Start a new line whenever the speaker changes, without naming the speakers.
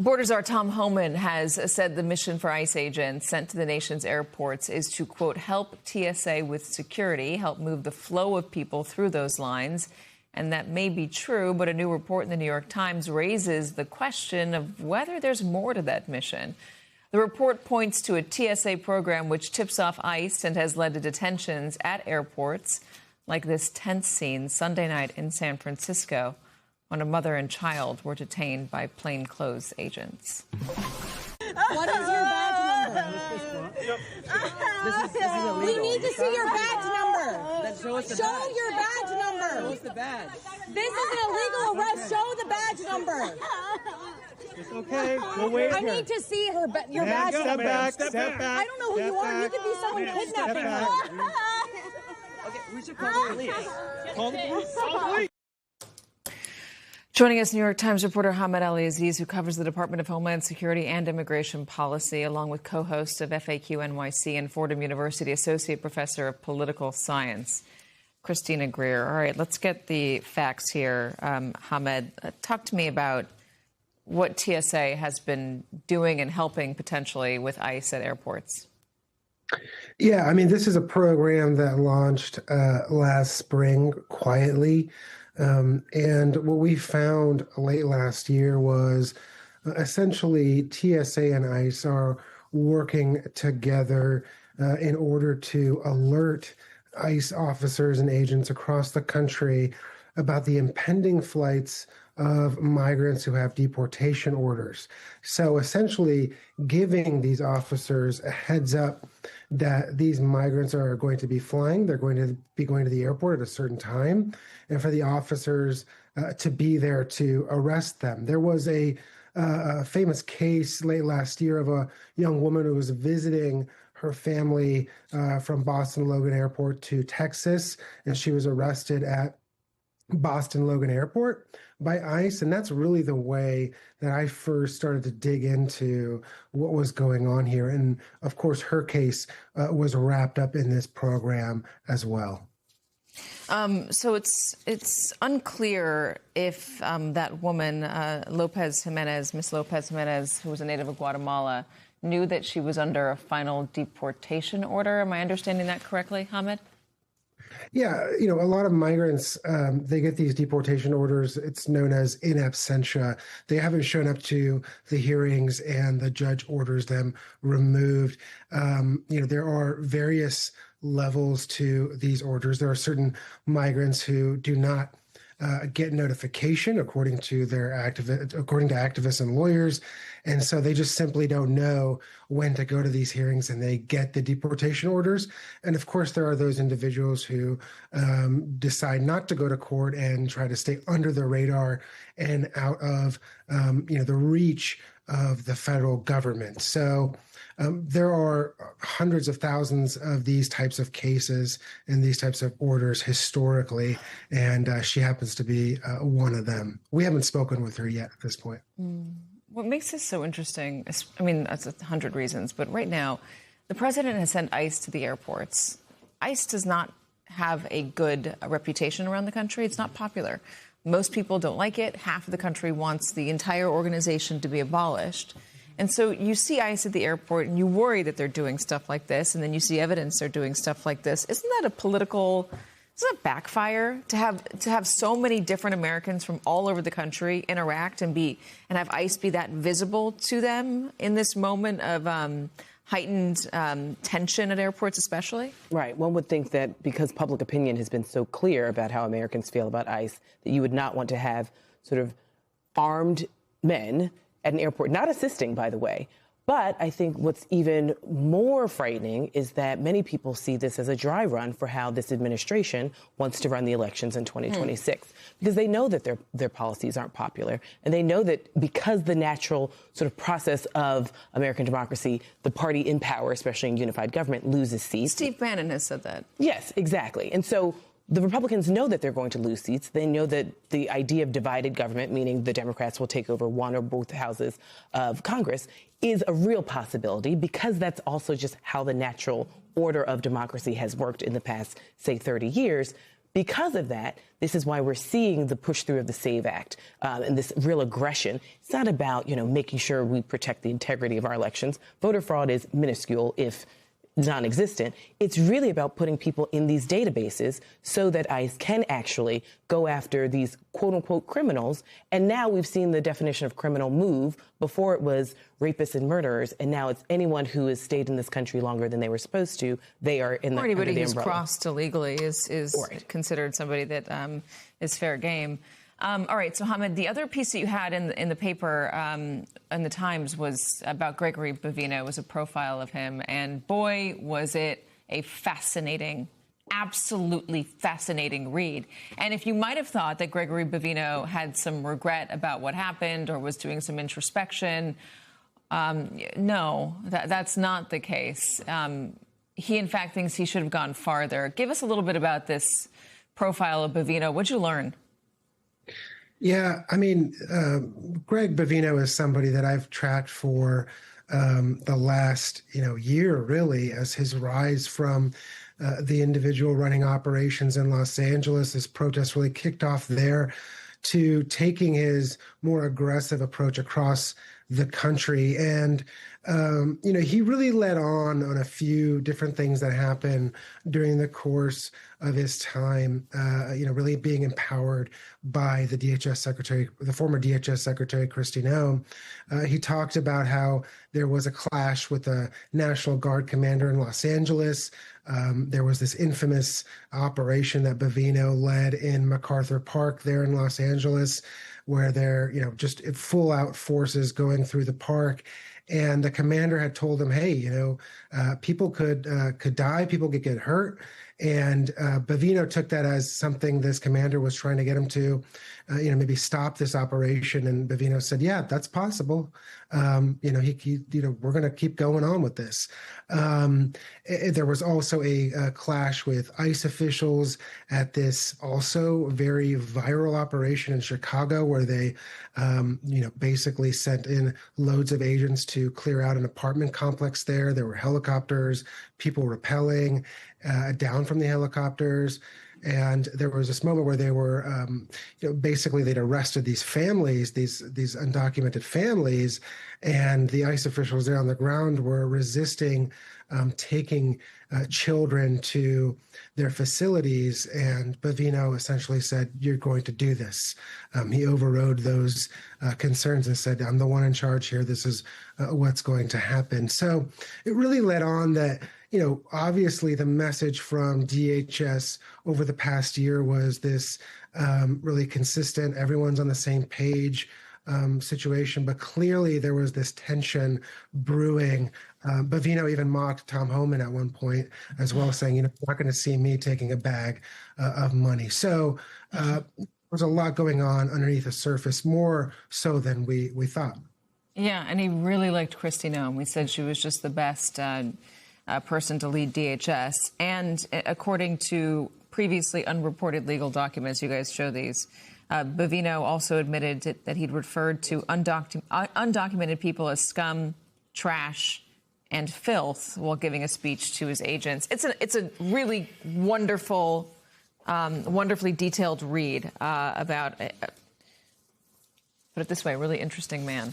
Borders Czar Tom Homan has said the mission for ICE agents sent to the nation's airports is to, quote, help TSA with security, help move the flow of people through those lines. And that may be true, but a new report in the New York Times raises the question of whether there's more to that mission. The report points to a TSA program which tips off ICE and has led to detentions at airports, like this tense scene Sunday night in San Francisco, when a mother and child were detained by plainclothes agents.
What is your badge number?
This is illegal.
We need to see your badge number.
Then show us the
Show
badge.
your badge number.
Show us the badge.
This is an illegal arrest. Show the badge number.
It's okay. We'll wait
I
here.
need to see your
Ma'am,
badge
step
number.
back. Step back.
I don't know who you are. You could be someone
Ma'am, step
kidnapping
back.
her.
Okay, we should call the police.
Call the police. Call the police.
Joining us, New York Times reporter Hamed Ali Aziz, who covers the Department of Homeland Security and immigration policy, along with co-host of FAQ NYC and Fordham University Associate Professor of Political Science, Christina Greer. All right, let's get the facts here. Hamed, talk to me about what TSA has been doing and helping potentially with ICE at airports.
Yeah, I mean, this is a program that launched last spring quietly. And what we found late last year was essentially TSA and ICE are working together in order to alert ICE officers and agents across the country about the impending flights of migrants who have deportation orders. So essentially giving these officers a heads up that these migrants are going to be flying, they're going to be going to the airport at a certain time, and for the officers to be there to arrest them. There was a famous case late last year of a young woman who was visiting her family from Boston Logan Airport to Texas, and she was arrested at Boston Logan Airport by ICE. And that's really the way that I first started to dig into what was going on here. And of course, her case was wrapped up in this program as well.
So it's unclear if that woman, Miss Lopez Jimenez, who was a native of Guatemala, knew that she was under a final deportation order. Am I understanding that correctly, Hamed?
Yeah, a lot of migrants, they get these deportation orders. It's known as in absentia. They haven't shown up to the hearings and the judge orders them removed. There are various levels to these orders. There are certain migrants who do not get notification according to activists and lawyers. And so they just simply don't know when to go to these hearings and they get the deportation orders. And of course, there are those individuals who decide not to go to court and try to stay under the radar and out of, the reach of the federal government. So there are hundreds of thousands of these types of cases and these types of orders historically, and she happens to be one of them. We haven't spoken with her yet at this point.
What makes this so interesting, I mean, that's 100 reasons, but right now, the president has sent ICE to the airports. ICE does not have a good reputation around the country. It's not popular. Most people don't like it. Half of the country wants the entire organization to be abolished. And so you see ICE at the airport and you worry that they're doing stuff like this, and then you see evidence they're doing stuff like this. Isn't that doesn't it backfire to have so many different Americans from all over the country interact and have ICE be that visible to them in this moment of heightened tension at airports especially?
Right. One would think that because public opinion has been so clear about how Americans feel about ICE, that you would not want to have sort of armed men at an airport, not assisting, by the way. But I think what's even more frightening is that many people see this as a dry run for how this administration wants to run the elections in 2026, because they know that their policies aren't popular. And they know that because the natural sort of process of American democracy, the party in power, especially in unified government, loses seats.
Steve Bannon has said that.
Yes, exactly. And so the Republicans know that they're going to lose seats. They know that the idea of divided government, meaning the Democrats will take over one or both houses of Congress, is a real possibility, because that's also just how the natural order of democracy has worked in the past, say, 30 years. because of that, this is why we're seeing the push through of the SAVE Act and this real aggression. It's not about, making sure we protect the integrity of our elections. Voter fraud is minuscule, if non-existent. It's really about putting people in these databases so that ICE can actually go after these quote-unquote criminals. And now we've seen the definition of criminal move. Before it was rapists and murderers, and now it's anyone who has stayed in this country longer than they were supposed to. They are in the
Or anybody
under the
who's
umbrella.
crossed illegally is considered somebody that is fair game. All right, so Hamid, the other piece that you had in the paper in the Times was about Gregory Bavino. It was a profile of him, and boy, was it a fascinating, absolutely fascinating read. And if you might have thought that Gregory Bavino had some regret about what happened or was doing some introspection, no, that's not the case. He, in fact, thinks he should have gone farther. Give us a little bit about this profile of Bavino. What'd you learn?
Yeah, I mean, Greg Bavino is somebody that I've tracked for the last, year, really, as his rise from the individual running operations in Los Angeles. This protest really kicked off there to taking his more aggressive approach across the country. And, he really led on a few different things that happened during the course of his time, really being empowered by the DHS secretary, the former DHS secretary, Kristi Noem. He talked about how there was a clash with a National Guard commander in Los Angeles. There was this infamous operation that Bavino led in MacArthur Park there in Los Angeles, where they're, just full out forces going through the park. And the commander had told him, hey, people could die, people could get hurt. And Bavino took that as something this commander was trying to get him to, maybe stop this operation. And Bavino said, yeah, that's possible. We're going to keep going on with this. There was also a clash with ICE officials at this also very viral operation in Chicago, where they, basically sent in loads of agents to clear out an apartment complex there. There were helicopters, people rappelling down from the helicopters. And there was this moment where they were, basically they'd arrested these families, these undocumented families, and the ICE officials there on the ground were resisting taking children to their facilities. And Bavino essentially said, you're going to do this. He overrode those concerns and said, I'm the one in charge here. This is what's going to happen. So it really led on that, obviously the message from DHS over the past year was this really consistent, everyone's on the same page situation, but clearly there was this tension brewing. Bavino even mocked Tom Homan at one point as well, saying, you're not going to see me taking a bag of money. So there's a lot going on underneath the surface, more so than we thought.
Yeah, and he really liked Kristi Noem. We said she was just the best person to lead DHS. And according to previously unreported legal documents, you guys show these, Bavino also admitted that he'd referred to undocumented people as scum, trash, and filth while giving a speech to his agents. It's a really wonderful, wonderfully detailed read about, put it this way, a really interesting man.